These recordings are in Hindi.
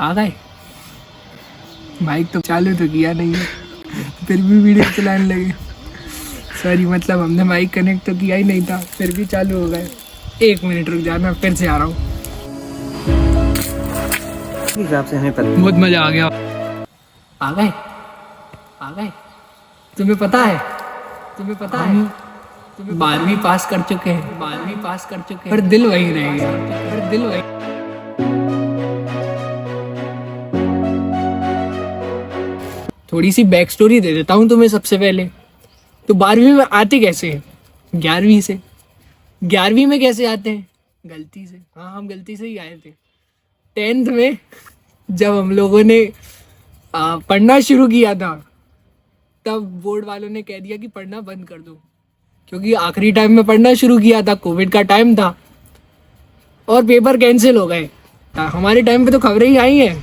आ गए। माइक तो चालू तो किया नहीं है, फिर भी वीडियो चलाने लगे। सॉरी, मतलब हमने माइक कनेक्ट तो किया ही नहीं था, फिर भी चालू हो गए। 1 मिनट रुक जाना, फिर से आ रहा हूँ। हिसाब से हमें पता, बहुत मजा आ गया। आ गए, आ गए। तुम्हें पता है, तुम्हें 12वीं पास कर चुके हैं, 12वीं पास कर चुके हैं, पर दिल वही रहेगा, पर दिल वही। थोड़ी सी बैक स्टोरी दे देता हूँ तुम्हें सबसे पहले। तो 12वीं में आते कैसे हैं? 11वीं से। 11वीं में कैसे आते हैं? गलती से। हाँ, हम गलती से ही आए थे। 10th में जब हम लोगों ने पढ़ना शुरू किया था, तब बोर्ड वालों ने कह दिया कि पढ़ना बंद कर दो, क्योंकि आखिरी टाइम में पढ़ना शुरू किया था, कोविड का टाइम था और पेपर कैंसिल हो गए। हमारे टाइम पे तो खबरें ही आई हैं,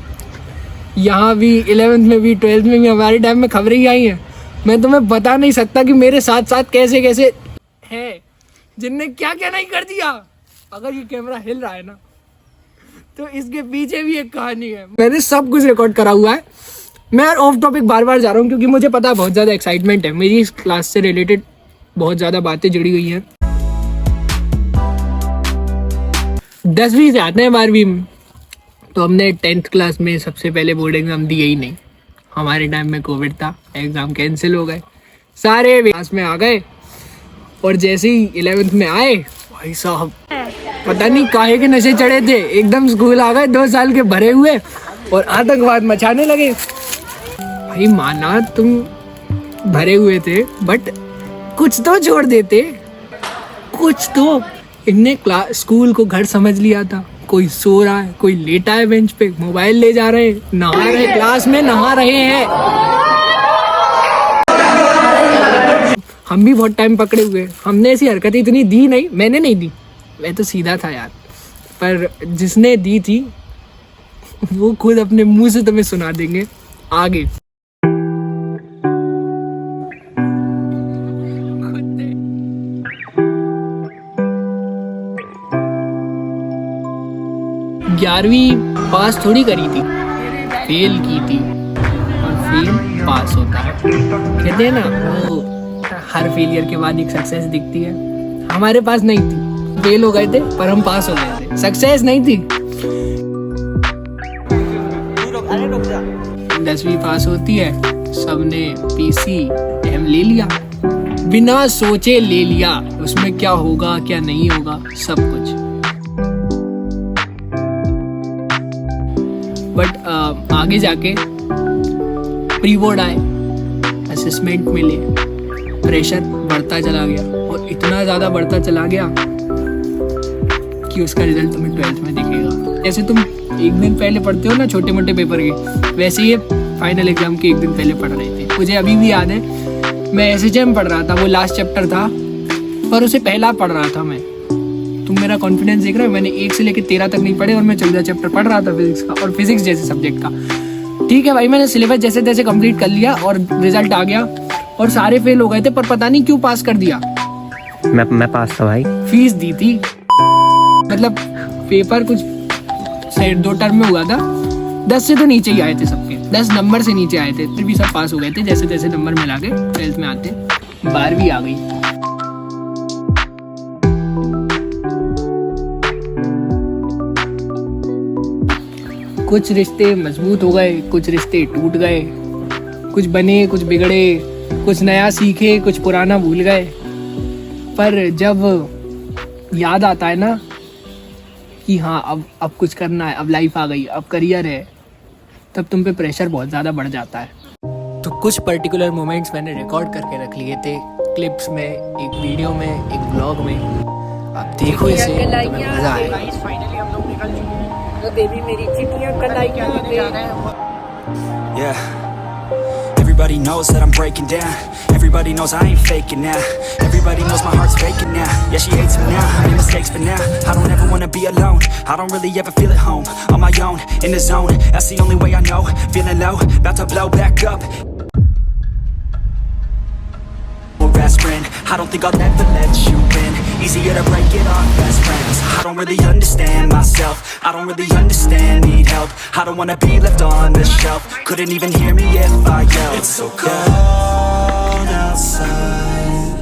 यहाँ भी 11th में भी 12th में भी हमारे टाइम में खबरें ही आई हैं। मैं तुम्हें बता नहीं सकता कि मेरे साथ साथ कैसे कैसे हैं जिनने क्या क्या नहीं कर दिया। अगर ये कैमरा हिल रहा है ना, तो इसके पीछे भी एक कहानी है। मैंने सब कुछ रिकॉर्ड करा हुआ है। मैं ऑफ टॉपिक बार बार जा रहा हूँ, क्योंकि मुझे पता है बहुत ज़्यादा एक्साइटमेंट है, मेरी इस क्लास से रिलेटेड बहुत ज़्यादा बातें जुड़ी हुई हैं। 10वीं से आते हैं 12वीं में। तो हमने 10th क्लास में सबसे पहले बोर्ड एग्ज़ाम दिए ही नहीं। हमारे टाइम में कोविड था, एग्ज़ाम कैंसिल हो गए, सारे क्लास में आ गए। और जैसे ही 11th में आए, भाई साहब पता नहीं काहे के नशे चढ़े थे, एकदम स्कूल आ गए 2 साल के भरे हुए और आतंकवाद मचाने लगे। भाई माना तुम भरे हुए थे, बट कुछ तो छोड़ देते, कुछ तो। इनने स्कूल को घर समझ लिया था। कोई सो रहा है, कोई लेटा है बेंच पे, मोबाइल ले जा रहे हैं, नहा रहे हैं, क्लास में नहा रहे हैं। हम भी बहुत टाइम पकड़े हुए। हमने ऐसी हरकतें इतनी दी नहीं, मैंने नहीं दी, मैं तो सीधा था यार, पर जिसने दी थी वो खुद अपने मुंह से तुम्हें सुना देंगे आगे। ग्यारहवीं पास थोड़ी करी थी, फेल की थी। और फेल पास होता है, कहते हैं ना, वो हर फेलियर के बाद एक सक्सेस दिखती है। हमारे पास नहीं थी, फेल हो गए थे पर हम पास हो गए थे, सक्सेस नहीं थी। 10वीं पास होती है, सबने PCM ले लिया, बिना सोचे ले लिया। उसमें क्या होगा क्या नहीं होगा सब कुछ। बट आगे जाके प्री बोर्ड आए, असेसमेंट मिले, प्रेशर बढ़ता चला गया और इतना ज़्यादा बढ़ता चला गया कि उसका रिजल्ट तुम्हें 12th में दिखेगा। जैसे तुम एक दिन पहले पढ़ते हो ना छोटे मोटे पेपर के, वैसे ही फाइनल एग्जाम के एक दिन पहले पढ़ रहे थे। मुझे अभी भी याद है, मैं SHM पढ़ रहा था, वो लास्ट चैप्टर था, पर उसे पहला पढ़ रहा था मैं। तुम मेरा कॉन्फिडेंस देख रहे हो, मैंने 1 से लेकर 13 तक नहीं पढ़े और मैं 14 चैप्टर पढ़ रहा था फिजिक्स का, और फिजिक्स जैसे सब्जेक्ट का। ठीक है भाई, मैंने सिलेबस जैसे तैसे कंप्लीट कर लिया और रिजल्ट आ गया और सारे फेल हो गए थे, पर पता नहीं क्यों पास कर दिया। मैं पास था भाई, फीस दी थी, मतलब पेपर कुछ 2 टर्म में हुआ था, 10 से तो नीचे ही आए थे सबके, 10 नंबर से नीचे आए थे, फिर भी सब पास हो गए थे जैसे तैसे नंबर मिला के। 12th में आते 12वीं आ गई। कुछ रिश्ते मजबूत हो गए, कुछ रिश्ते टूट गए, कुछ बने कुछ बिगड़े, कुछ नया सीखे कुछ पुराना भूल गए। पर जब याद आता है ना कि हाँ अब कुछ करना है, अब लाइफ आ गई, अब करियर है, तब तुम पे प्रेशर बहुत ज़्यादा बढ़ जाता है। तो कुछ पर्टिकुलर मोमेंट्स मैंने रिकॉर्ड करके रख लिए थे, क्लिप्स में, एक वीडियो में, एक ब्लॉग में। आप देखो इसे, तुम्हें मज़ा आएगा। फाइनली हम लोग निकल चुके हैं। तो बेबी मेरी चिट्ठियां कल आई क्या लेके आ रहे हैं। Yeah. Everybody knows that I'm breaking down. Everybody knows I ain't faking now. Everybody knows my heart's faking now. Yeah, she hates me now, I made mistakes but now I don't ever wanna be alone. I don't really ever feel at home. On my own, in the zone, that's the only way I know. Feeling low, about to blow back up. fast friend. I don't think I'll ever let you in. Easier to break it off best friends. I don't really understand myself. I don't really understand, need help. I don't wanna be left on the shelf. Couldn't even hear me if I yelled. It's so cold outside,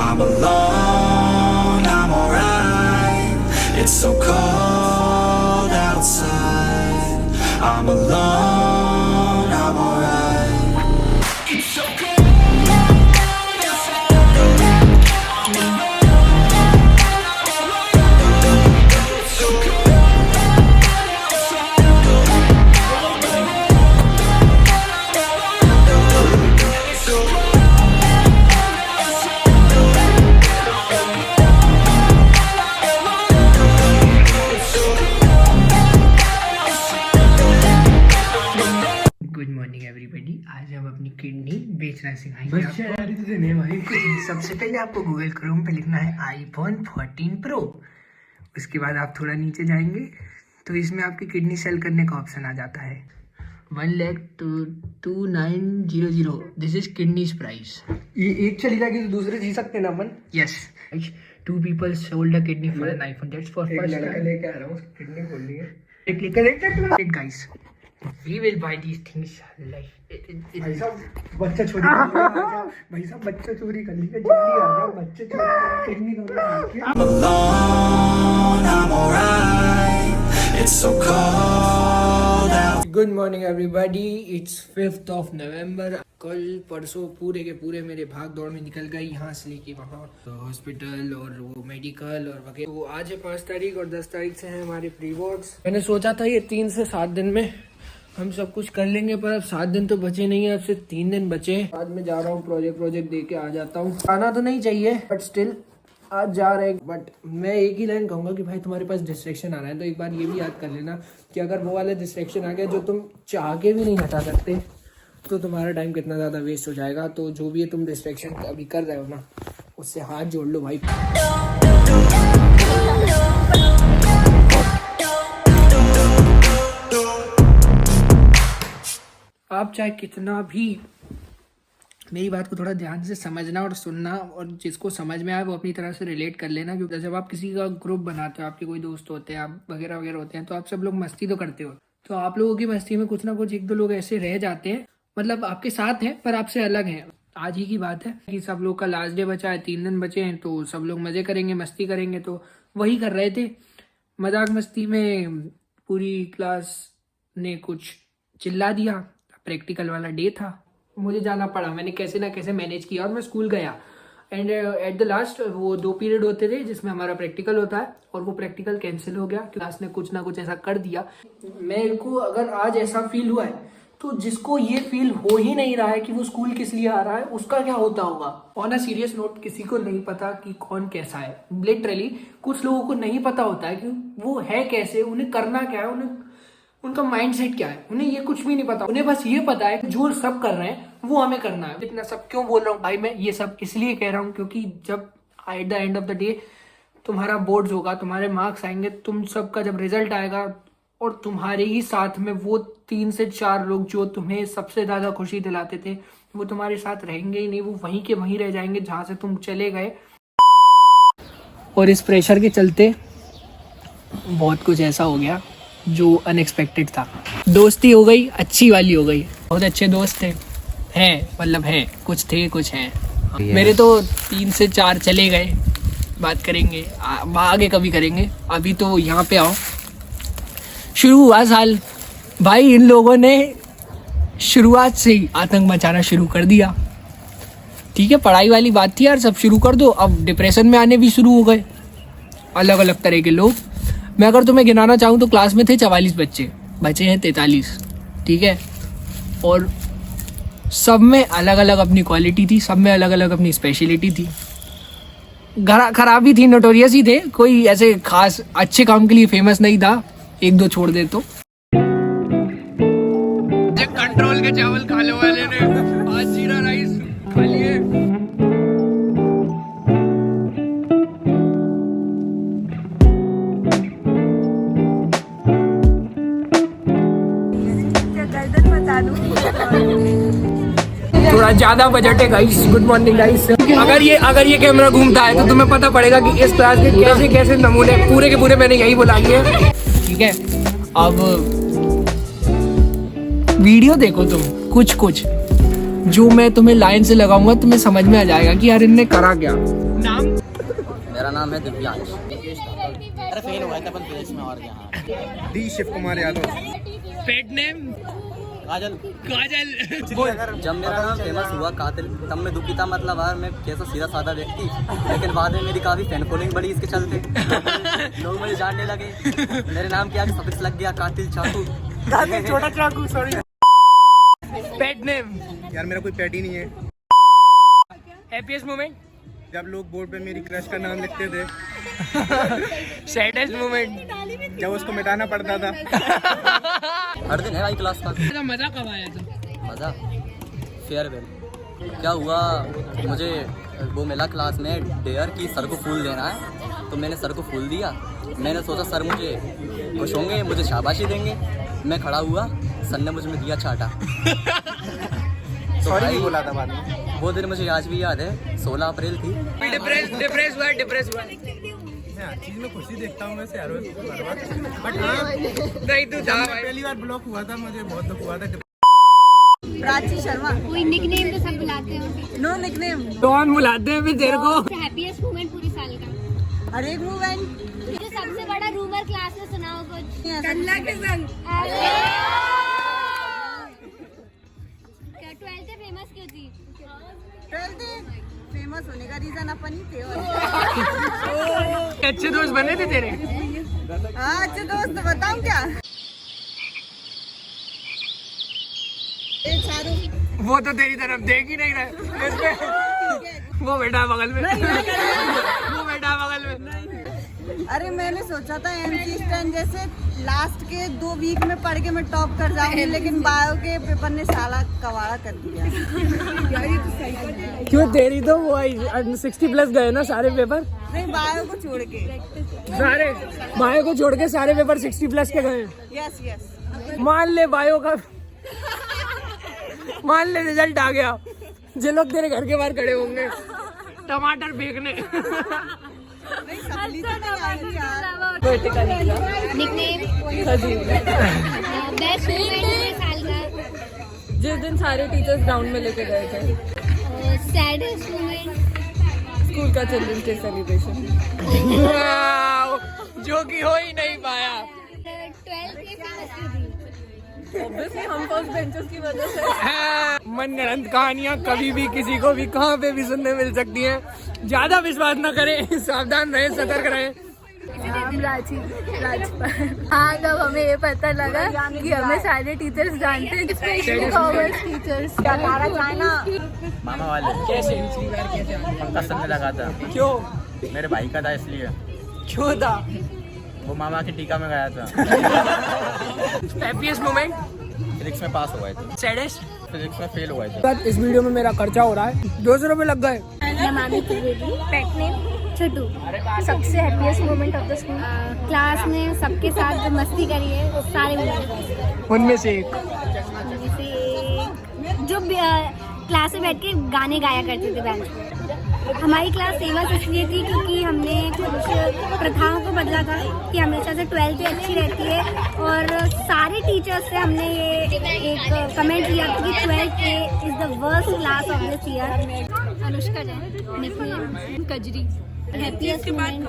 I'm alone, I'm alright. It's so cold outside, I'm alone, I'm alright. It's so cold. Good morning everybody. आज हम अपनी किडनी बेचना सिखाएंगे आपको। सबसे पहले आपको गूगल क्रोम पे लिखना है आईफोन 14 प्रो। उसके बाद आप थोड़ा नीचे जाएंगे तो इसमें आपकी किडनी सेल करने का ऑप्शन आ जाता है। 1,02,900 दिस इज किडनीज प्राइस। ये एक चली जाएगी तो दूसरे जी सकते हैं ना अपन। Yes, 2 people sold a kidney for an iPhone. That's for first time. लेके आ रहा हूँ, किडनी खोलनी है। It guys, we will buy these things like भाई साहब बच्चा चोरी कर लिया। भाई साहब बच्चा चोरी कर लिया, जल्दी आ जाओ, बच्चे चोरी किडनी दोनों। I'm alone, I'm alright. It's so cold out. Good morning everybody. It's 5th of November। कल परसों पूरे के पूरे मेरे भाग दौड़ में निकल गए, यहाँ से लेके वहाँ तो हॉस्पिटल और वो मेडिकल और वगैरह। तो आज है 5 तारीख और 10 तारीख से हैं हमारे प्री बोर्ड्स। मैंने सोचा था ये 3 से 7 दिन में हम सब कुछ कर लेंगे, पर अब 7 दिन तो बचे नहीं है, अब सिर्फ 3 दिन बचे। आज मैं जा रहा हूँ प्रोजेक्ट दे के आ जाता हूँ। आना तो नहीं चाहिए बट स्टिल आज जा रहे। बट मैं एक ही लाइन कहूँगा कि भाई तुम्हारे पास डिस्ट्रैक्शन आ रहा है तो एक बार ये भी याद कर लेना कि अगर वो वाला डिस्ट्रैक्शन आ गया जो तुम चाह के भी नहीं हटा सकते तो तुम्हारा टाइम कितना ज़्यादा वेस्ट हो जाएगा। तो जो भी तुम डिस्ट्रैक्शन अभी कर रहे हो ना, उससे हाथ जोड़ लो भाई। आप चाहे कितना भी, मेरी बात को थोड़ा ध्यान से समझना और सुनना, और जिसको समझ में आए वो अपनी तरह से रिलेट कर लेना। क्योंकि जब आप किसी का ग्रुप बनाते हो, आपके कोई दोस्त होते हैं, आप वगैरह वगैरह होते हैं, तो आप सब लोग मस्ती तो करते हो। तो आप लोगों की मस्ती में कुछ ना कुछ 1-2 लोग ऐसे रह जाते हैं, मतलब आपके साथ हैं पर आपसे अलग हैं। आज ही की बात है कि सब लोग का लास्ट डे बचा है, 3 दिन बचे हैं, तो सब लोग मजे करेंगे, मस्ती करेंगे। तो वही कर रहे थे, मजाक मस्ती में पूरी क्लास ने कुछ चिल्ला दिया। प्रैक्टिकल वाला डे था, मुझे जाना पड़ा, मैंने कैसे ना कैसे मैनेज किया और मैं स्कूल गया। एंड एट द लास्ट वो 2 पीरियड होते थे जिसमें हमारा प्रैक्टिकल होता है, और वो प्रैक्टिकल कैंसिल हो गया। क्लास ने कुछ ना कुछ ऐसा कर दिया। मेरे को अगर आज ऐसा फील हुआ है तो जिसको ये फील हो ही नहीं रहा है कि वो स्कूल किस लिए आ रहा है, उसका क्या होता होगा। ऑन अ सीरियस नोट, किसी को नहीं पता कि कौन कैसा है। लिटरली कुछ लोगों को नहीं पता होता है कि वो है कैसे, उन्हें करना क्या है, उन्हें उनका माइंडसेट क्या है, उन्हें ये कुछ भी नहीं पता। उन्हें बस ये पता है जो सब कर रहे हैं वो हमें करना है। इतना सब क्यों बोल रहा हूँ भाई, मैं ये सब इसलिए कह रहा हूँ क्योंकि जब at the end of the day तुम्हारा बोर्ड्स होगा, तुम्हारे मार्क्स आएंगे, तुम सबका जब रिजल्ट आएगा और तुम्हारे ही साथ में वो 3 से 4 लोग जो तुम्हें सबसे ज्यादा खुशी दिलाते थे वो तुम्हारे साथ रहेंगे ही नहीं, वो वहीं के वहीं रह जाएंगे जहां से तुम चले गए। और इस प्रेशर के चलते बहुत कुछ ऐसा हो गया जो अनएक्सपेक्टेड था। दोस्ती हो गई, अच्छी वाली हो गई, बहुत अच्छे दोस्त थे, हैं मतलब हैं, कुछ थे कुछ हैं। मेरे तो 3 से 4 चले गए, बात करेंगे आगे कभी करेंगे। अभी तो यहाँ पे आओ। शुरू हुआ साल, भाई इन लोगों ने शुरुआत से ही आतंक मचाना शुरू कर दिया। ठीक है, पढ़ाई वाली बात थी यार, सब शुरू कर दो। अब डिप्रेशन में आने भी शुरू हो गए अलग अलग तरह के लोग। मैं अगर तुम्हें गिनाना चाहूँ तो क्लास में थे 44 बच्चे, बचे हैं 43। ठीक है, और सब में अलग अलग अपनी क्वालिटी थी, सब में अलग अलग अपनी स्पेशलिटी थी। खराबी थी, नोटोरियस ही थे, कोई ऐसे खास अच्छे काम के लिए फेमस नहीं था, 1-2 छोड़ दे तो। कंट्रोल के चावल खाने वाले ने आज जीरा राइस खा लिए। थोड़ा ज्यादा बजट है गाइस। Good morning guys. अगर ये कैमरा घूमता है तो तुम्हें पता पड़ेगा कि इस क्लास के कैसे कैसे नमूने पूरे के पूरे मैंने यही बुला लिए। ठीक है, अब वीडियो देखो तुम, कुछ जो मैं तुम्हें लाइन से लगाऊंगा तुम्हें समझ में आ जाएगा कि यार इनने करा क्या। नाम? मेरा नाम है दिव्यांश। अरे फेल हुआ था अपन फिजिक्स में और क्या। D Shiv Kumar Yadav. Pet name? Kajal. जब मेरा नाम फेमस हुआ कातिल, तब मैं दुखी था। मतलब यार मैं कैसा सीधा साधा व्यक्ति, लेकिन बाद में मेरी काफी फैन फॉलोइंग बढ़ी इसके चलते। लोग मुझे जानने लगे, मेरे नाम के आगे सफिक्स लग गया कातिल चाकू। छोटा चाकू, सॉरी। Pet name? यार मेरा कोई पेट ही नहीं है। Happiest moment? जब लोग बोर्ड पे मेरी क्रश का नाम लिखते थे। Saddest moment? जब उसको मिटाना पड़ता था। हर दिन है भाई क्लास का। मजा कब आया था? मजा फेयरवेल क्या हुआ, मुझे वो मिला क्लास में डेयर की सर को फूल देना है, तो मैंने सर को फूल दिया। मैंने सोचा सर मुझे खुश होंगे, मुझे शाबाशी देंगे। मैं खड़ा हुआ, सर ने मुझे में दिया चाटा। सॉरी नहीं बोला था बाद में। वो दिन मुझे आज भी याद है, 16 अप्रैल थी। डिप्रेस हुआ। मैं चीज में खुशी देखता हूँ वैसे हर वक्त, बट हाँ नहीं तू था भाई। पहली बार ब्लॉक हुआ था, मुझे बहुत दुख हुआ था। प्राची शर्मा। कोई निकनेम तो सब बुलाते हो। No nickname. कौन बुलाते हैं फिर तेरे को? हैप्पीएस्ट मोमेंट पूरी साल का। हर एक मूवमेंट। जो सबसे बड़ा रूमर क्लास में सुनाओ कुछ। कन्या के संग। क्या 12th फेमस क्यों थी? 12th फेमस होने का रीजन अपन ही थे। अच्छे दोस्त बने थे तेरे? हाँ अच्छे दोस्त, बताऊँ क्या? वो तो तेरी तरफ देख ही नहीं रहे। वो बैठा बगल में। वो बैठा बगल में। अरे मैंने सोचा था एमसी स्टैंड जैसे लास्ट के 2 वीक में पढ़ के मैं टॉप कर जाऊंगी, लेकिन बायो के पेपर ने साला कवाड़ा कर दिया। क्यों? तेरी तो वो 60+ गए ना सारे पेपर। नहीं, बायो को छोड़ के। सारे बायो को छोड़ के सारे पेपर 60+ के गए। यस। मान ले बायो का, मान ले रिजल्ट आ गया, जो लोग तेरे घर के बाहर खड़े होंगे टमाटर फेंकने। निकनेम? बेस्ट मोमेंट पूरे साल का। जिस दिन सारे टीचर्स ग्राउंड में लेके गए थे। Saddest moment? स्कूल का चिल्ड्रंस डे सेलिब्रेशन, जो कि हो ही नहीं पाया। 12th की फेमस क्यों थी? ऑब्वियसली हम फर्स्ट बेंचर्स की वजह से। मनगढ़ंत कहानियाँ कभी भी किसी को भी कहाँ पे भी सुनने मिल सकती हैं। ज्यादा विश्वास न करें, सावधान रहें, सतर्क रहें। हाँ, जब हमें ये पता लगा कि हमें सारे टीचर्स जानते हैं, स्पेशली कॉमर्स टीचर्स। मामा वाले कैसे? पंकज सर ने लगा था, क्यों? मेरे भाई का था इसलिए। क्यों था? वो मामा की टीका में गया था। Happiest moment? फिजिक्स में पास हुआ था, सैडेस्ट? फिजिक्स में फेल हुआ था। इस वीडियो में मेरा खर्चा हो रहा है, 200 रुपये लग गए। Pet name? छोटू। सबसे happiest moment of the school? Class में सबके साथ जो मस्ती करी है सारे मिले। उनमें से एक? जो क्लास में बैठ के गाने गाया करते थे बेंच पे। हमारी क्लास फेमस इसलिए थी क्योंकि हमने कुछ प्रथाओं को बदला था कि हमेशा से 12th अच्छी रहती है, और सारे टीचर्स से हमने ये एक कमेंट किया था कि 12th is the worst class of this year. Anushka Jain. Nickname? Kajri. Happiest moment?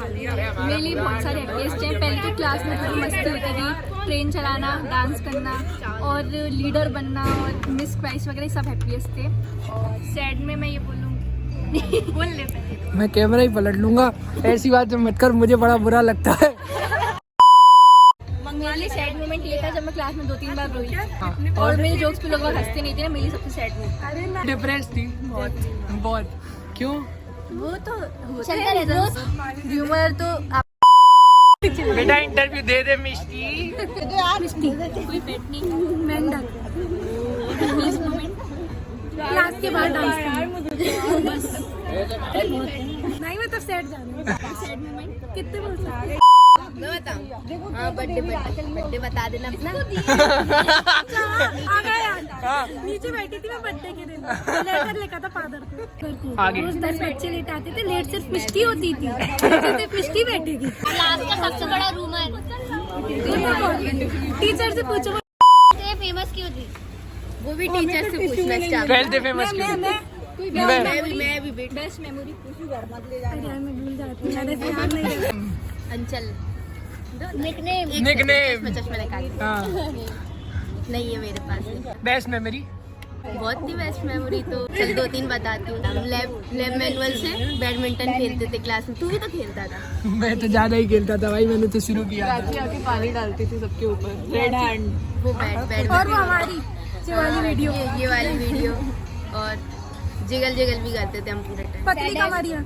मेरे लिए बहुत सारे हैप्पीएस्ट हैं। पहले तो क्लास में थोड़ी मस्ती होती थी, ट्रेन चलाना, डांस करना और लीडर बनना और मिस प्राइज वगैरह सब हैप्पीएस्ट थे। और सैड में मैं ये बोलूँगी, बोल ले पहले। मैं कैमरा ही पलट लूंगा, ऐसी बात मत कर, मुझे बड़ा बुरा लगता है। मेरे लिए सैड मोमेंट ये था जब मैं क्लास में 2-3 बार रोई, और मेरे जोक्स पे लोग हंसते नहीं थे ना, मेरी सबसे सैड मोमेंट। डिप्रेस थी बहुत। क्यों? वो तो चलता रहता है। ह्यूमर तो बेटा इंटरव्यू दे दे मिष्टी। कोई पेट नहीं, मेंढक। क्लास के बाद डांस बस नहीं, मैं तो सैड जाना। सैड मोमेंट कितने बहुत सारे। मैं बताऊं? हाँ, बर्थडे बता देना अपना। आ गया याद। नीचे बैठी थी मैं बर्थडे के दिन, लेटर लिखा था फादर को। आगे। रोज 10 बच्चे लेट आते थे, लेट सिर्फ मिष्टी होती थी, सिर्फ मिष्टी बैठी थी। क्लास का सबसे बड़ा रूम है। टीचर से पूछो फेमस क्यों थी? वो भी टीचर से पूछना चाहिए। 12th फेमस क्यों? मैं भी बेस्ट मेमोरी अरे यार मैं भूल जाती हूँ, याद नहीं रहता। अंचल निकनेम चश्मा लगा के। हाँ। नहीं है मेरे पास। Best memory? बहुत थी बेस्ट मेमोरी तो। चल 2-3 बताती हूँ। लैब मैनुअल से बैडमिंटन खेलते थे क्लास में। तू भी तो खेलता था। मैं तो ज्यादा ही खेलता था भाई, मैंने तो शुरू किया था। पानी डालती थी सबके ऊपर, रेड हैंड। वो बैड और वो हमारी ये वाली वीडियो, ये वाली वीडियो और जिगल भी करते थे हम पूरे टाइम। पतली कमरी है।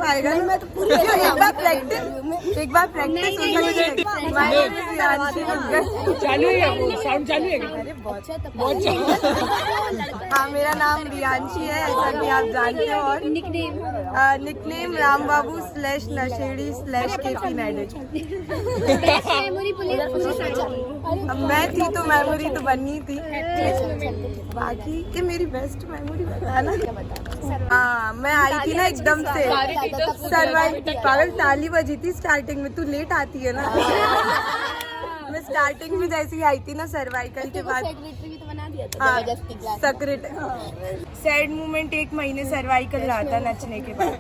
आएगा नहीं, मैं तो पूरी एक बार प्रैक्टिस चालू है वो, साउंड चालू है क्या? बहुत हाँ, मेरा नाम रियांशी है, ऐसा कि आप जानते हो। और निकनेम राम बाबू / नशेड़ी / केपी नायडू। अब मैं थी तो मेमोरी तो बनी थी। बाकी कि मेरी बेस्ट मेमोरी बताना। हाँ, मैं आई थी ना एकदम से सर्वाइव। पागल ताली बजी थी स्टार्टिंग में। तू लेट आती है ना। मैं स्टार्टिंग में जैसे ही आई थी ना सर्वाइकल के बाद। हाँ, सेक्रेटरी। सैड मोमेंट 1 महीने सर्वाइकल रहा था नचने के बाद।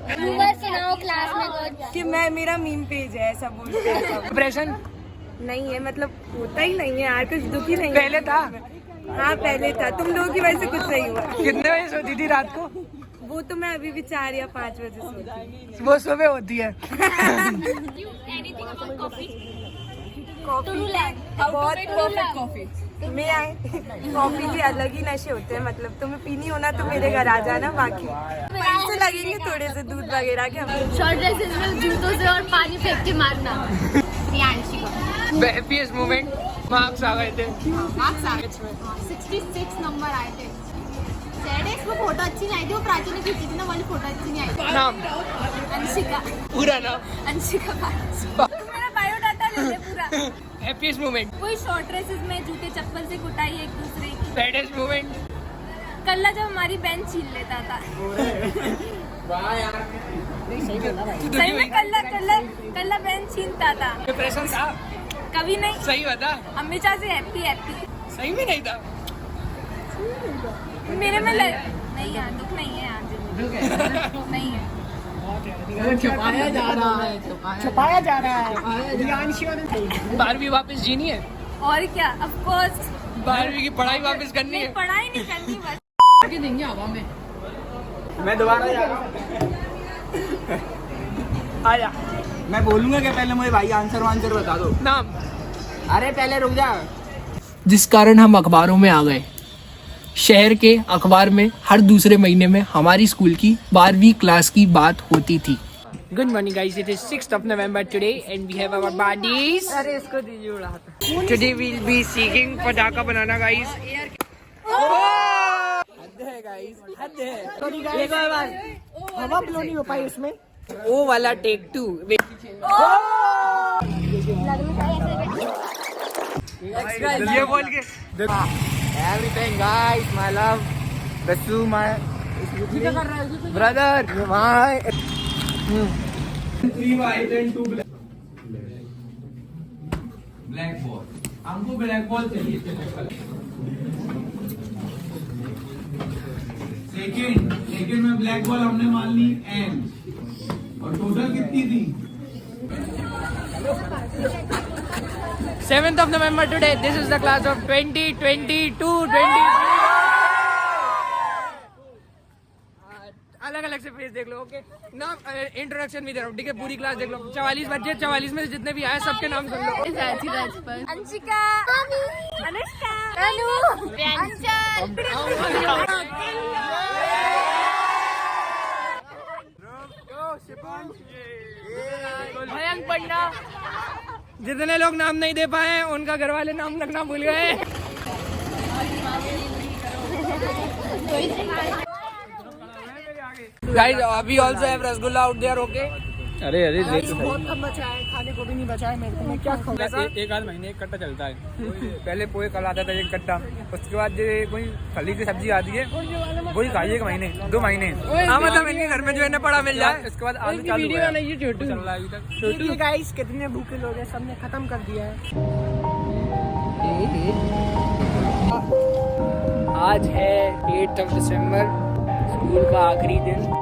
क्लास में कि मैं मेरा मीम पेज है, ऐसा बोलते हैं। डिप्रेशन नहीं है, मतलब होता ही नहीं है यार, कुछ दुख ही नहीं है। पहले था? हाँ पहले था, तुम लोगों की वजह से कुछ नहीं हुआ। कितने बजे सोती थी रात को? वो तो मैं अभी भी 4 या 5 बजे सोती। वो सुबह होती है। बहुत परफेक्ट कॉफी में आए। कॉफी के अलग ही नशे होते हैं, मतलब तुम्हें पीनी होना तो मेरे घर आ जाना। बाकी पैसे लगेंगे थोड़े से दूध वगैरह के। शॉर्ट ड्रेसेस में जूतों से और पानी फेंक के मारना। रियांशी को हैप्पीएस्ट मोमेंट? मार्क्स आ गए थे। मार्क्स आ गए थे, 66 नंबर आए थे। सैडेक्स में फोटो अच्छी नहीं आई थी, वो प्राची ने खींची थी ना, वाली फोटो अच्छी नहीं आई थी। नाम? अंशिका। पूरा नाम? अंशिका मेरा बायोडाटा ले ले पूरा। Happiest moment? कोई शॉर्ट ड्रेसेस में जूते चप्पल से कुटाई एक दूसरे की। Saddest moment? कल्ला जब हमारी बेंच छीन लेता था। सही में कल्ला बेंच छीनता था। डिप्रेशन था? कभी नहीं। सही बता। हमेशा से हैप्पी। सही में नहीं था? मेरे में नहीं यार, दुख नहीं है यार, नहीं है। छुपाया जा रहा है। 12वीं वापस जीनी है? और क्या, ऑफ कोर्स 12वीं की पढ़ाई वापस करनी है? पढ़ाई नहीं करनी बस। देंगे हवा में। मैं दोबारा जा रहा हूँ। आया। मैं बोलूंगा कि पहले मुझे भाई आंसर बता दो। नाम? अरे पहले रुक जा। जिस कारण हम अखबारों में आ गए। शहर के अखबार में हर दूसरे महीने में हमारी स्कूल की 12वीं क्लास की बात होती थी। Good morning guys, it is 6th of November today and we have our buddies. अरे इसको दीजिए उड़ाता। Today we'll be seeking पटाखा बनाना guys. हद है guys, हद है। एक और बार हवा ब्लो नहीं हो पाई इसमें। वो वाला टेक 2। ये बोल के Everything guys, my love, Basu, my brother, my 3 white and 2 black. Black ball. हमको black ball चाहिए। सेकेंड में black ball हमने मान ली एंड और टोटल कितनी थी? 7th of November today. This is the class of 2022-23. अलग-अलग से फेस देख लो, ओके? नाम इंट्रोडक्शन भी दे रहा हूँ, ठीक है? पूरी क्लास देख लो। 44 बच्चे, 44 में से जितने भी आए सबके नाम सुन लो। अंशिका, अनुष्का, अनु, भयंक पढ़ना। जितने लोग नाम नहीं दे पाए उनका घर वाले नाम रखना भूल गए। Guys, we also have rasgulla out there, okay? अरे अरे बहुत कम बचा है, खाने को भी नहीं बचा है मेरे को, मैं क्या खाऊंगा। एक आध महीने एक कट्टा चलता है। पहले पोहे कल आता था एक कट्टा, उसके बाद जो कोई फली की सब्जी आती है वही खाई 1 महीने 2 महीने। हाँ मतलब इनके घर में जो है ना पड़ा मिल जाए, उसके बाद आलू चालू हुआ है। छोटू गाइस कितने भूखे लोग हैं, सबने खत्म कर दिया है। आज है 8 दिसंबर, स्कूल का आखिरी दिन।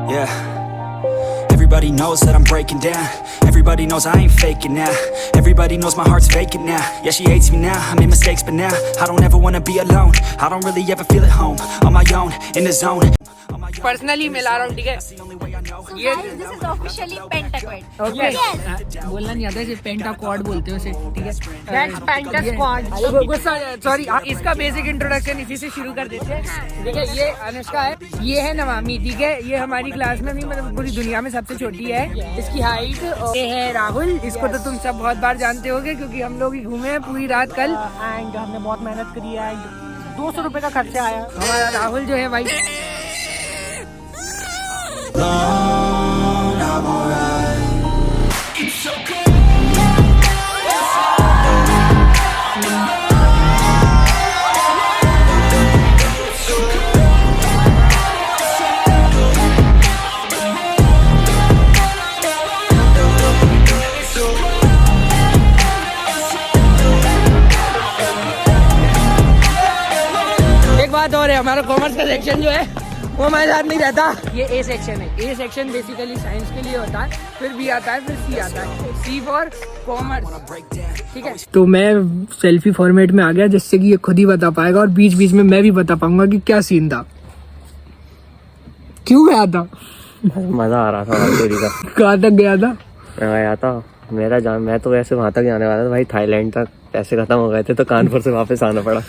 Yeah. Everybody knows that I'm breaking down. Everybody knows I ain't faking now. Everybody knows my heart's vacant now. Yeah, she hates me now, I made mistakes but now I don't ever wanna be alone. I don't really ever feel at home. On my own, in the zone. Personally मिला रहा हूँ, ठीक है? ये दिस इज ऑफिशियली पेंटाक्वाड। ओके, बोलना नहीं आता, इसे पेंटाक्वाड बोलते हैं उसे, ठीक है? दैट्स पेंटास्क्वाड। गुस्सा, सॉरी। इसका बेसिक इंट्रोडक्शन इसी से शुरू कर देते हैं। ठीक है, ये अनुष्का है, ये है नवामी, ठीक है? ये हमारी क्लास में भी मतलब पूरी दुनिया में सबसे छोटी है, इसकी हाइट। ये है राहुल, इसको तो तुम सब बहुत बार जानते होगे क्योंकि हम लोग ही घूमे हैं पूरी रात कल, एंड हमने बहुत मेहनत करी है, 200 रुपए का खर्चा आया। हमारा राहुल जो है भाई एक बात और है, हमारा कॉमर्स का सेक्शन जो है वो हमारे साथ नहीं रहता। ये ए सेक्शन है। ए सेक्शन बेसिकली साइंस के लिए होता है, फिर बी आता है, फिर सी आता है। सी फॉर कॉमर्स, ठीक है? तो मैं सेल्फी फॉर्मेट में आ गया जिससे कि ये खुद ही बता पाएगा और बीच बीच में मैं भी बता पाऊंगा कि क्या सीन था, क्यों गया था। मजा आ रहा था चोरी का। कहाँ तक गया था? मैं गया था, मैं तो वैसे वहां तक जाने वाला था भाई, थाईलैंड तक। पैसे खत्म हो गए थे तो कानपुर से वापस आना पड़ा।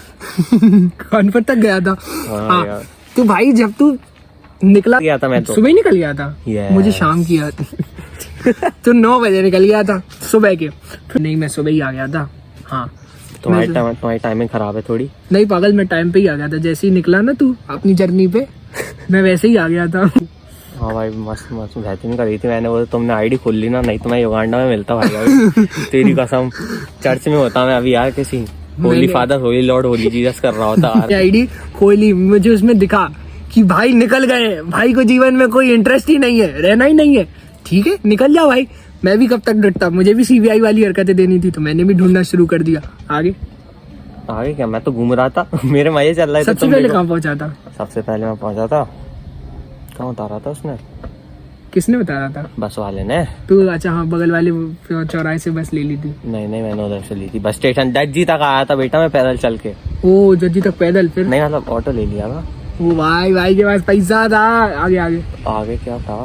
कानपुर तक गया था? हाँ। तो भाई जब तू निकला गया था, मैं तो सुबह ही निकल गया था। मुझे शाम की याद। तो 9 बजे निकल गया था सुबह के। नहीं, मैं सुबह ही आ गया था। हाँ, तुम्हारी टाइमिंग खराब है थोड़ी। नहीं पागल, मैं टाइम पे ही आ गया था। जैसे ही निकला ना तू अपनी जर्नी पे, मैं वैसे ही आ गया था। हाँ भाई, मस्त मस्त बेहतरीन करी थी मैंने वो। तुमने आईडी खोल ली ना, नहीं तो मैं युगांडा में मिलता भाई। तेरी कसम, चर्च में होता मैं अभी यार, किसी Holi father, Holi Lord, Holi Jesus कर रहा होता। आईडी खोली, मुझे उसमें दिखा कि भाई निकल गए, भाई को जीवन में कोई इंटरेस्ट ही नहीं है, रहना ही नहीं है। ठीक है, निकल जा भाई। मैं भी कब तक डरता, मुझे भी सीबीआई वाली हरकतें देनी थी, तो मैंने भी ढूंढना शुरू कर दिया। आगे क्या, मैं तो घूम रहा था, मेरे मजे चल रहे थे। सबसे पहले कहाँ पहुंचा था? सबसे पहले मैं पहुंचा था, कहाँ उतारा था उसने? किसने बताया था? बस वाले ने। तू? अच्छा हाँ, बगल वाले चौराहे से बस ले ली थी। नहीं, मैंने उधर से ली थी, बस स्टेशन जज्जी तक आया था बेटा मैं पैदल चल के। ओ, जज्जी तक पैदल? फिर नहीं मतलब ऑटो ले लिया था। वो भाई के पास पैसा था। आगे क्या था?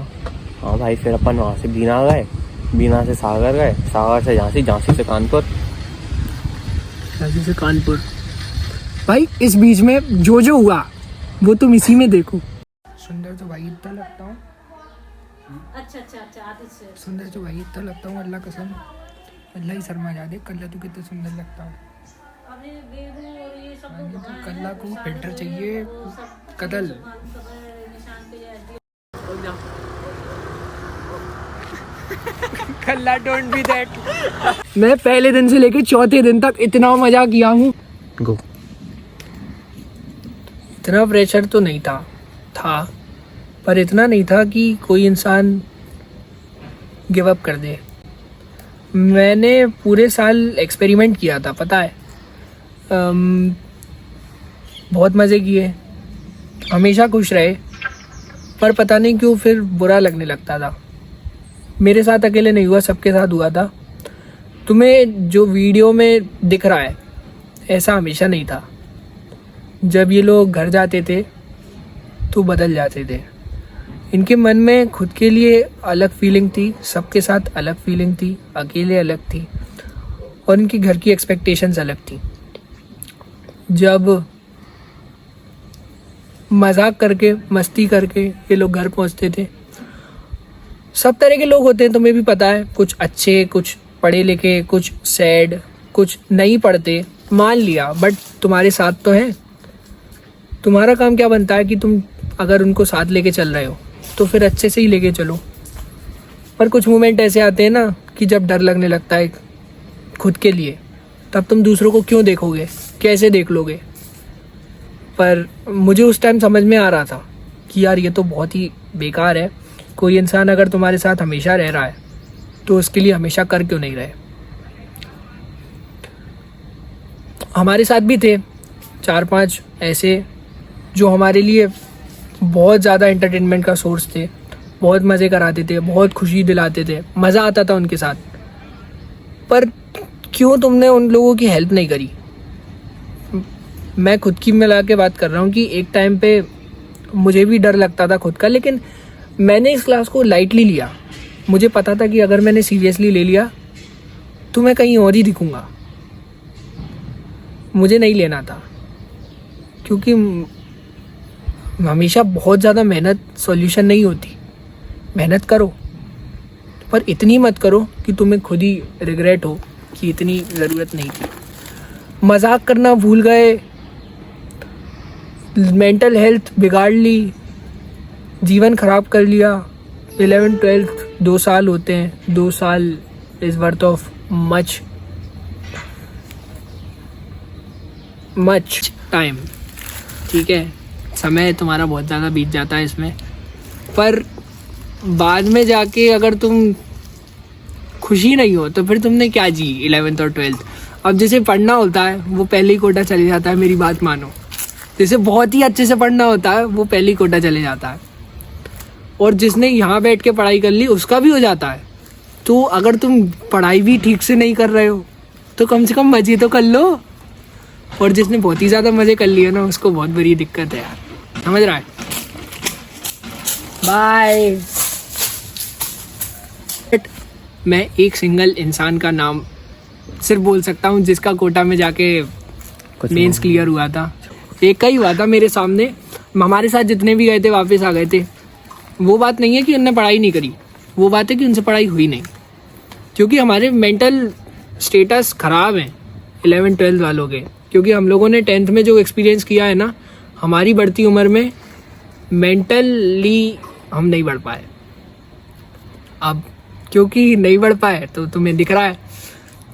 हाँ भाई, फिर अपन वहाँ से बीना गए, बीना से सागर गए, सागर से झांसी, झांसी से कानपुर, झांसी से कानपुर। भाई इस बीच में जो हुआ वो तुम इसी में देखो। सुंदर तो भाई इतना लगता हूँ। अच्छा सुंदर तो भाई इतना लगता हूँ, अल्लाह कसम, अल्लाह ही शर्मा जा दे। कल्ला तू कितना सुंदर लगता हूँ। कल्ला को फिल्टर चाहिए, कदल। कल्ला डोंट बी दैट। मैं पहले दिन से लेके चौथे दिन तक इतना मजा किया हूँ। इतना प्रेशर तो नहीं था पर इतना नहीं था कि कोई इंसान गिव अप कर दे। मैंने पूरे साल एक्सपेरिमेंट किया था, पता है। बहुत मज़े किए, हमेशा खुश रहे, पर पता नहीं क्यों फिर बुरा लगने लगता था। मेरे साथ अकेले नहीं हुआ, सबके साथ हुआ था। तुम्हें जो वीडियो में दिख रहा है ऐसा हमेशा नहीं था। जब ये लोग घर जाते थे तो बदल जाते थे। इनके मन में खुद के लिए अलग फीलिंग थी, सबके साथ अलग फीलिंग थी, अकेले अलग थी, और इनकी घर की एक्सपेक्टेशंस अलग थी। जब मजाक करके, मस्ती करके ये लोग घर पहुंचते थे, सब तरह के लोग होते हैं, तुम्हें भी पता है। कुछ अच्छे, कुछ पढ़े लिखे, कुछ सैड, कुछ नहीं पढ़ते, मान लिया, बट तुम्हारे साथ तो हैं। तुम्हारा काम क्या बनता है कि तुम अगर उनको साथ लेके चल रहे हो तो फिर अच्छे से ही लेके चलो। पर कुछ मोमेंट ऐसे आते हैं ना कि जब डर लगने लगता है खुद के लिए, तब तुम दूसरों को क्यों देखोगे, कैसे देख लोगे। पर मुझे उस टाइम समझ में आ रहा था कि यार ये तो बहुत ही बेकार है। कोई इंसान अगर तुम्हारे साथ हमेशा रह रहा है तो उसके लिए हमेशा कर क्यों नहीं रहे। हमारे साथ भी थे 4-5 ऐसे जो हमारे लिए बहुत ज़्यादा एंटरटेनमेंट का सोर्स थे, बहुत मज़े कराते थे, बहुत खुशी दिलाते थे, मज़ा आता था उनके साथ। पर क्यों तुमने उन लोगों की हेल्प नहीं करी। मैं खुद की मिला के बात कर रहा हूँ कि एक टाइम पे मुझे भी डर लगता था खुद का, लेकिन मैंने इस क्लास को लाइटली लिया। मुझे पता था कि अगर मैंने सीरियसली ले लिया तो मैं कहीं और ही दिखूँगा। मुझे नहीं लेना था, क्योंकि हमेशा बहुत ज़्यादा मेहनत सॉल्यूशन नहीं होती। मेहनत करो पर इतनी मत करो कि तुम्हें खुद ही रिग्रेट हो कि इतनी ज़रूरत नहीं थी। मजाक करना भूल गए, मेंटल हेल्थ बिगाड़ ली, जीवन ख़राब कर लिया। 11th-12th 2 साल होते हैं, 2 साल is worth of much time. ठीक है, समय तुम्हारा बहुत ज़्यादा बीत जाता है इसमें, पर बाद में जाके अगर तुम खुशी नहीं हो तो फिर तुमने क्या जी 11th और 12th। अब जैसे पढ़ना होता है वो पहले ही कोटा चले जाता है, मेरी बात मानो। जैसे बहुत ही अच्छे से पढ़ना होता है वो पहले ही कोटा चले जाता है, और जिसने यहाँ बैठ के पढ़ाई कर ली उसका भी हो जाता है। तो अगर तुम पढ़ाई भी ठीक से नहीं कर रहे हो तो कम से कम मज़े तो कर लो। और जिसने बहुत ही ज़्यादा मज़े कर लिए ना उसको बहुत बड़ी दिक्कत है यार, समझ रहा है। बाय। मैं एक सिंगल इंसान का नाम सिर्फ बोल सकता हूँ जिसका कोटा में जाके मेंस क्लियर हुआ था। एक का ही हुआ था मेरे सामने। हमारे साथ जितने भी गए थे वापस आ गए थे। वो बात नहीं है कि उनने पढ़ाई नहीं करी, वो बात है कि उनसे पढ़ाई हुई नहीं, क्योंकि हमारे मेंटल स्टेटस ख़राब है 11th-12th वालों के। क्योंकि हम लोगों ने 10th में जो एक्सपीरियंस किया है ना, हमारी बढ़ती उम्र में मेंटली हम नहीं बढ़ पाए। अब क्योंकि नहीं बढ़ पाए तो तुम्हें दिख रहा है,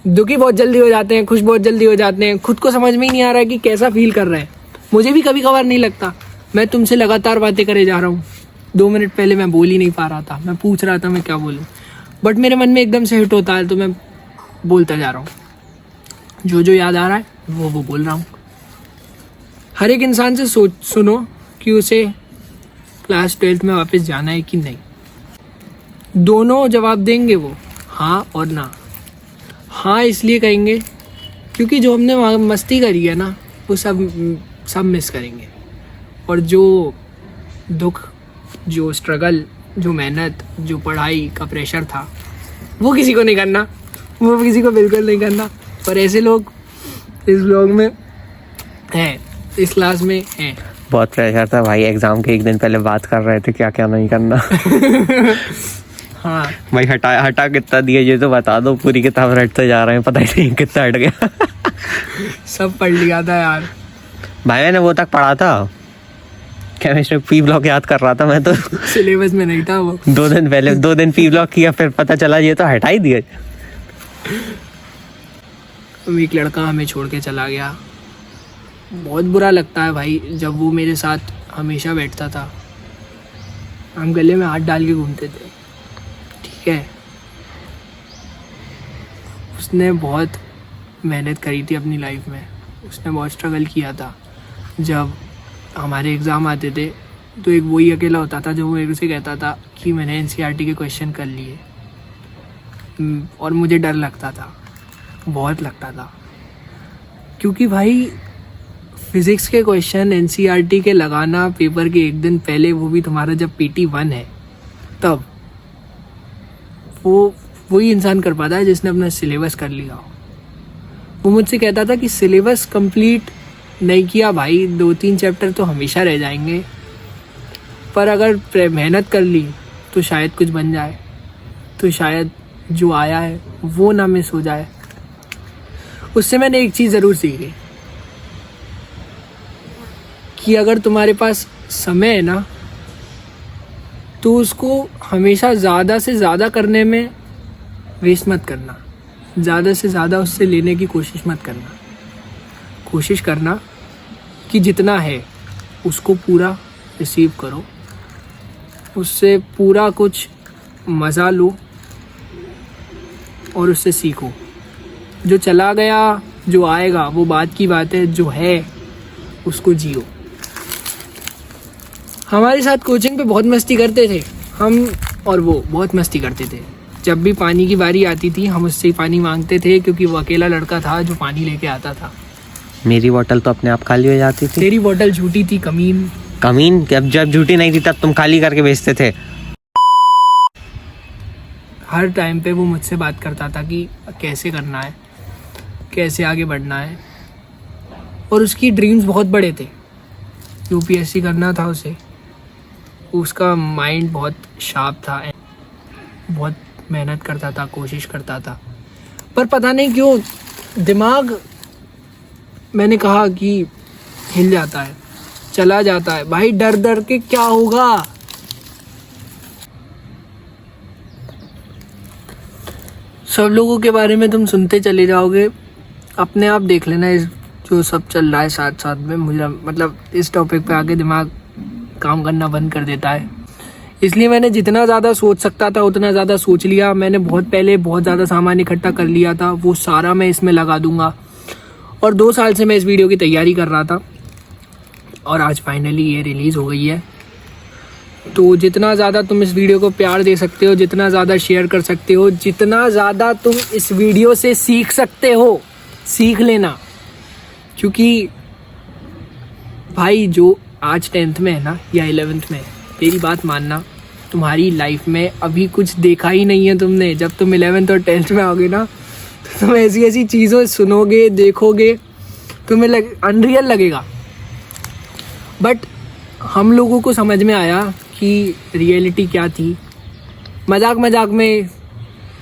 दुखी बहुत जल्दी हो जाते हैं, खुश बहुत जल्दी हो जाते हैं। खुद को समझ में ही नहीं आ रहा है कि कैसा फील कर रहे हैं। मुझे भी कभी कभार नहीं लगता। मैं तुमसे लगातार बातें करे जा रहा हूँ, 2 मिनट पहले मैं बोल ही नहीं पा रहा था, मैं पूछ रहा था मैं क्या बोलूँ, बट मेरे मन में एकदम से हिट होता है तो मैं बोलता जा रहा हूँ। जो याद आ रहा है वो बोल रहा हूँ। हर एक इंसान से सुनो कि उसे क्लास 12th में वापस जाना है कि नहीं। दोनों जवाब देंगे वो, हाँ और ना। हाँ इसलिए कहेंगे क्योंकि जो हमने वहाँ मस्ती करी है ना वो सब मिस करेंगे। और जो दुख, जो स्ट्रगल, जो मेहनत, जो पढ़ाई का प्रेशर था वो किसी को नहीं करना, वो किसी को बिल्कुल नहीं करना। पर ऐसे लोग इस ब्लॉग में हैं, इस क्लास में हैं। बहुत प्रेशर था भाई, एग्जाम के एक दिन पहले बात कर रहे थे क्या क्या नहीं करना। हाँ भाई हटा कितना दिया ये तो बता दो। पूरी किताब रटते जा रहे हैं, पता ही नहीं कितना हट गया। सब पढ़ लिया था यार भाई, मैंने वो तक पढ़ा था, केमिस्ट्री पी ब्लॉक याद कर रहा था मैं तो। सिलेबस में नहीं था वो। 2 दिन पहले 2 दिन पी ब्लॉक किया, फिर पता चला ये तो हटा ही दिया। एक लड़का हमें छोड़ के चला गया, बहुत बुरा लगता है भाई। जब वो मेरे साथ हमेशा बैठता था, हम गले में हाथ डाल के घूमते थे, ठीक है। उसने बहुत मेहनत करी थी अपनी लाइफ में, उसने बहुत स्ट्रगल किया था। जब हमारे एग्ज़ाम आते थे तो एक वही अकेला होता था जो मेरे से कहता था कि मैंने NCERT के क्वेश्चन कर लिए, और मुझे डर लगता था, बहुत लगता था। क्योंकि भाई फिज़िक्स के क्वेश्चन NCERT के लगाना पेपर के एक दिन पहले, वो भी तुम्हारा जब PT1 है तब, वो वही इंसान कर पाता है जिसने अपना सिलेबस कर लिया हो। वो मुझसे कहता था कि सिलेबस कंप्लीट नहीं किया भाई, 2-3 चैप्टर तो हमेशा रह जाएंगे, पर अगर मेहनत कर ली तो शायद कुछ बन जाए, तो शायद जो आया है वो ना मिस हो जाए। उससे मैंने एक चीज़ ज़रूर सीखी कि अगर तुम्हारे पास समय है ना तो उसको हमेशा ज़्यादा से ज़्यादा करने में वेस्ट मत करना, ज़्यादा से ज़्यादा उससे लेने की कोशिश मत करना। कोशिश करना कि जितना है उसको पूरा रिसीव करो, उससे पूरा कुछ मज़ा लो और उससे सीखो। जो चला गया, जो आएगा वो बात की बात है, जो है उसको जियो। हमारे साथ कोचिंग पे बहुत मस्ती करते थे हम, और वो बहुत मस्ती करते थे। जब भी पानी की बारी आती थी हम उससे ही पानी मांगते थे, क्योंकि वो अकेला लड़का था जो पानी लेके आता था। मेरी बोतल तो अपने आप खाली हो जाती थी। तेरी बोतल झूठी थी कमीन। कमीन? जब झूठी नहीं थी तब तुम खाली करके बेचते थे। हर टाइम पे वो मुझसे बात करता था कि कैसे करना है, कैसे आगे बढ़ना है, और उसकी ड्रीम्स बहुत बड़े थे। यूपीएससी करना था उसे, उसका माइंड बहुत शार्प था, बहुत मेहनत करता था, कोशिश करता था, पर पता नहीं क्यों दिमाग, मैंने कहा कि हिल जाता है, चला जाता है। भाई डर डर के क्या होगा। सब लोगों के बारे में तुम सुनते चले जाओगे, अपने आप देख लेना इस जो सब चल रहा है साथ साथ में। मुझे मतलब इस टॉपिक पे आके दिमाग काम करना बंद कर देता है। इसलिए मैंने जितना ज़्यादा सोच सकता था उतना ज़्यादा सोच लिया। मैंने बहुत पहले बहुत ज़्यादा सामान इकट्ठा कर लिया था, वो सारा मैं इसमें लगा दूंगा। और 2 साल से मैं इस वीडियो की तैयारी कर रहा था और आज फाइनली ये रिलीज़ हो गई है। तो जितना ज़्यादा तुम इस वीडियो को प्यार दे सकते हो, जितना ज़्यादा शेयर कर सकते हो, जितना ज़्यादा तुम इस वीडियो से सीख सकते हो, सीख लेना। क्योंकि भाई जो आज 10th में है ना या 11th में, तेरी बात मानना, तुम्हारी लाइफ में अभी कुछ देखा ही नहीं है तुमने। जब तुम 11th और 10th में आओगे ना तो तुम ऐसी ऐसी चीज़ों सुनोगे, देखोगे, तुम्हें अनरियल लगेगा। बट हम लोगों को समझ में आया कि रियलिटी क्या थी। मजाक मजाक में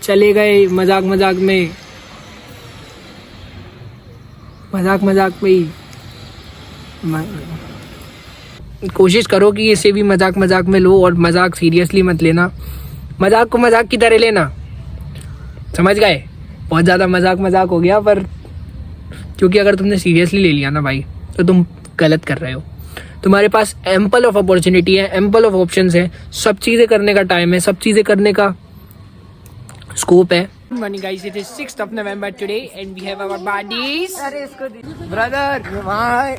चले गए, मजाक मजाक में ही कोशिश करो कि इसे भी मजाक मजाक में लो, और मजाक सीरियसली मत लेना। मजाक को मजाक की तरह लेना, समझ गए? बहुत ज़्यादा मजाक हो गया, पर क्योंकि अगर तुमने सीरियसली ले लिया ना भाई तो तुम गलत कर रहे हो। तुम्हारे पास एम्पल ऑफ अपॉर्चुनिटी है, एम्पल ऑफ ऑप्शंस है, सब चीज़ें करने का टाइम है, सब चीज़ें करने का स्कोप है। Good morning guys, it is 6th of November today and we have our buddies. Brother, why?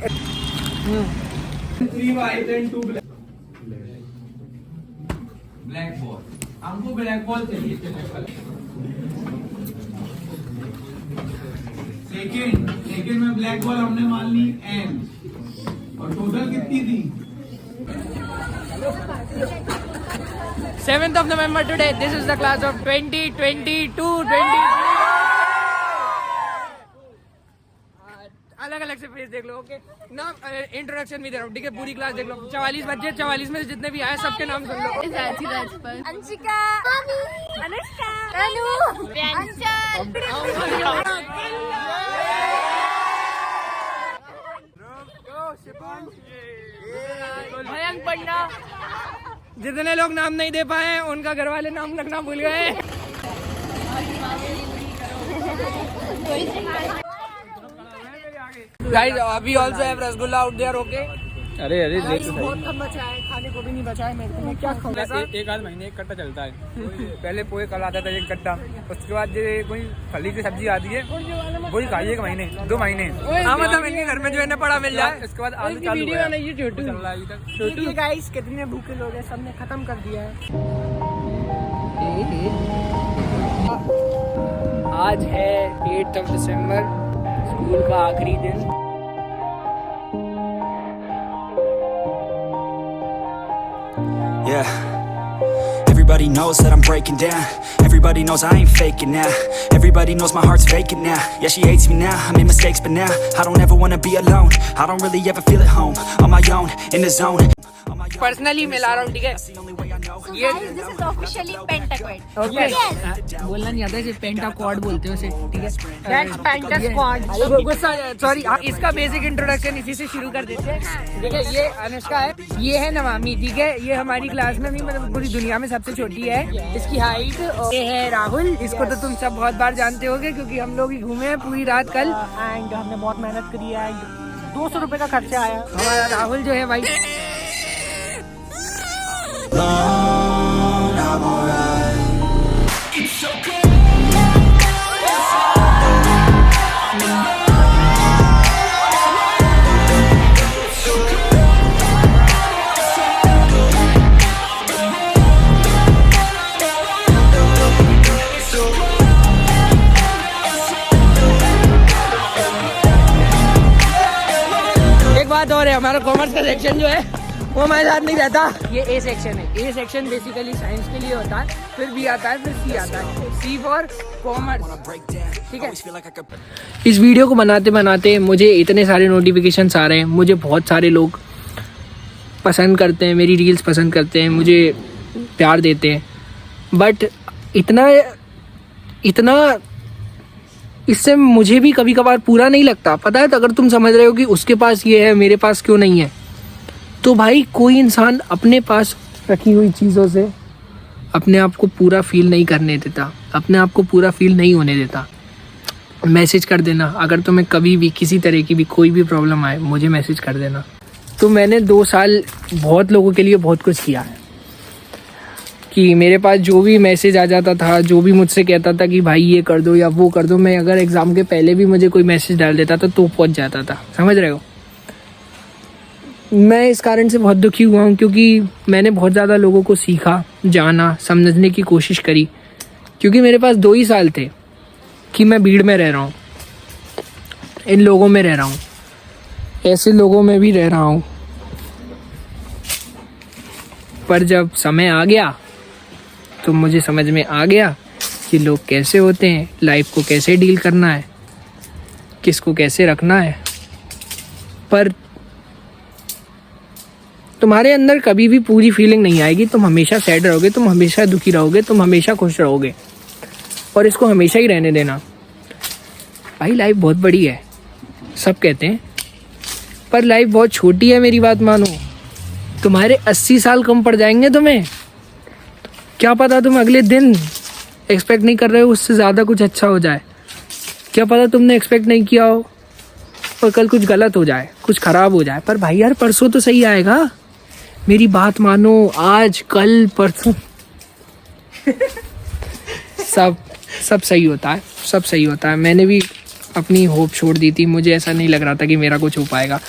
3 white and 2 black. Black ball. हमको ब्लैक बॉल चाहिए। सेकेंड में ब्लैक बॉल हमने मान ली एम, और टोटल कितनी थी? 7th of November today. This is the class of 2022. अलग अलग से फेस देख लो, ओके? नाम इंट्रोडक्शन भी दे रहा हूँ, ठीक है? पूरी क्लास देख लो। 44 बच्चे, 44 में से जितने भी आए सबके नाम सुन लो। अंशिका, अनुष्का, अनु, भयंक पढ़ना। जितने लोग नाम नहीं दे पाए उनका घर वाले नाम करना भूल गए। Guys, we also have rasgulla out there, okay? अरे बहुत कम बचा है, खाने को भी नहीं बचा है मेरे को। मैं क्या खाऊं? एक आध महीने एक कट्टा चलता है। पहले पोहे कल आता था एक कट्टा, उसके बाद ये कोई फली की सब्जी आती है वही खाइए 1 महीने 2 महीने। हाँ, मतलब इनके घर में जो है ना पड़ा मिल जाए। इसके बाद आलू चालू वीडियो है ना, ये छोटू चल रहा है अभी तक। देखिए गाइस कितने भूखे लोग हैं, सबने खत्म कर दिया है। आज है 8th of December, स्कूल का आखिरी दिन। Yeah. Everybody knows that I'm breaking down. Everybody knows I ain't faking now. Everybody knows my heart's vacant now. Yeah, she hates me now, I made mistakes but now I don't ever wanna be alone. I don't really ever feel at home. On my own, in the zone. Personally मिला रहा हूँ, ठीक है? ये दिस इज ऑफिशियली पेंटाक्वेड। ओके बोलना नहीं आता, इसे पेंटा क्वाड बोलते हैं उसे, ठीक है। That's penta squad. गुस्सा, सॉरी, इसका बेसिक इंट्रोडक्शन इसी से शुरू कर देते हैं। ठीक है, ये अनुष्का है, ये है नवामी, ठीक है। ये हमारी क्लास में भी मतलब पूरी दुनिया में सबसे छोटी है, इसकी हाइट। ये है राहुल, इसको तो तुम सब बहुत बार जानते होगे क्योंकि हम लोग ही घूमे हैं पूरी रात कल, एंड हमने बहुत मेहनत करी है, 200 रुपए का खर्चा आया। हमारा राहुल जो है भाई, एक बात और है, हमारा कॉमर्स का सेक्शन जो है वो हमारे साथ नहीं रहता। ये ए सेक्शन है। ए सेक्शन बेसिकली साइंस के लिए होता है, फिर बी आता है, फिर सी आता है। सी फॉर कॉमर्स, ठीक है। इस वीडियो को बनाते बनाते मुझे इतने सारे नोटिफिकेशंस आ रहे हैं, मुझे बहुत सारे लोग पसंद करते हैं, मेरी रील्स पसंद करते हैं, मुझे प्यार देते हैं, बट इतना इससे मुझे भी कभी कभार पूरा नहीं लगता। पता है, तो अगर तुम समझ रहे हो कि उसके पास ये है, मेरे पास क्यों नहीं है, तो भाई कोई इंसान अपने पास रखी हुई चीज़ों से अपने आप को पूरा फील नहीं करने देता, अपने आप को पूरा फील नहीं होने देता। मैसेज कर देना, अगर तुम्हें कभी भी किसी तरह की भी कोई भी प्रॉब्लम आए, मुझे मैसेज कर देना। तो मैंने 2 साल बहुत लोगों के लिए बहुत कुछ किया है कि मेरे पास जो भी मैसेज आ जाता था, जो भी मुझसे कहता था कि भाई ये कर दो या वो कर दो, मैं अगर एग्ज़ाम के पहले भी मुझे कोई मैसेज डाल देता था तो पहुंच जाता था। समझ रहे हो? मैं इस कारण से बहुत दुखी हुआ हूँ क्योंकि मैंने बहुत ज़्यादा लोगों को सीखा, जाना, समझने की कोशिश करी, क्योंकि मेरे पास 2 ही साल थे कि मैं भीड़ में रह रहा हूँ, इन लोगों में रह रहा हूँ, ऐसे लोगों में भी रह रहा हूँ। पर जब समय आ गया तो मुझे समझ में आ गया कि लोग कैसे होते हैं, लाइफ को कैसे डील करना है, किसको कैसे रखना है। पर तुम्हारे अंदर कभी भी पूरी फीलिंग नहीं आएगी, तुम हमेशा सैड रहोगे, तुम हमेशा दुखी रहोगे, तुम हमेशा खुश रहोगे, और इसको हमेशा ही रहने देना। भाई लाइफ बहुत बड़ी है, सब कहते हैं, पर लाइफ बहुत छोटी है। मेरी बात मानो, तुम्हारे 80 साल कम पड़ जाएंगे तुम्हें, क्या पता तुम अगले दिन एक्सपेक्ट नहीं कर रहे हो उससे ज़्यादा कुछ अच्छा हो जाए, क्या पता तुमने एक्सपेक्ट नहीं किया हो और कल कुछ गलत हो जाए, कुछ ख़राब हो जाए। पर भाई यार, परसों तो सही आएगा, मेरी बात मानो, आज कल परसों सब सही होता है, सब सही होता है। मैंने भी अपनी होप छोड़ दी थी, मुझे ऐसा नहीं लग रहा था कि मेरा कुछ हो पाएगा।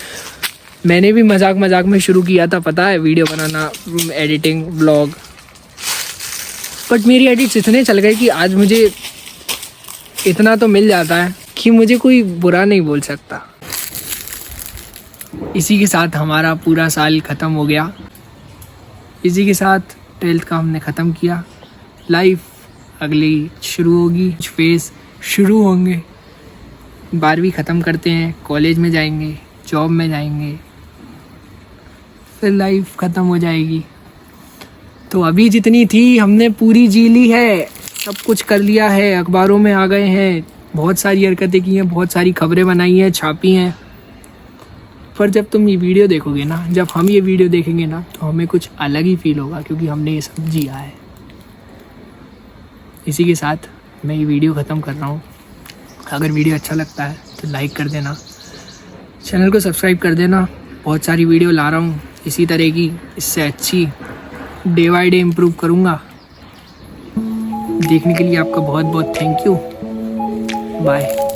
मैंने भी मजाक में शुरू किया था, पता है, video banana, editing, blog, but मेरी एडिट्स इतने चल गए कि आज मुझे इतना तो मिल जाता है कि मुझे कोई बुरा नहीं बोल सकता। इसी के साथ हमारा पूरा साल ख़त्म हो गया, इसी के साथ 12th का हमने ख़त्म किया। लाइफ अगली शुरू होगी, कुछ फेज़ शुरू होंगे, 12वीं ख़त्म करते हैं, कॉलेज में जाएंगे, जॉब में जाएंगे, फिर लाइफ ख़त्म हो जाएगी। तो अभी जितनी थी हमने पूरी जी ली है, सब कुछ कर लिया है, अखबारों में आ गए हैं, बहुत सारी हरकतें की हैं, बहुत सारी खबरें बनाई हैं, छापी हैं। पर जब तुम ये वीडियो देखोगे ना, जब हम ये वीडियो देखेंगे ना, तो हमें कुछ अलग ही फील होगा क्योंकि हमने ये सब जिया है। इसी के साथ मैं ये वीडियो ख़त्म कर रहा हूँ। अगर वीडियो अच्छा लगता है तो लाइक कर देना, चैनल को सब्सक्राइब कर देना। बहुत सारी वीडियो ला रहा हूँ इसी तरह की, इससे अच्छी, डे बाय डे इम्प्रूव करूँगा। देखने के लिए आपका बहुत बहुत थैंक यू, बाय।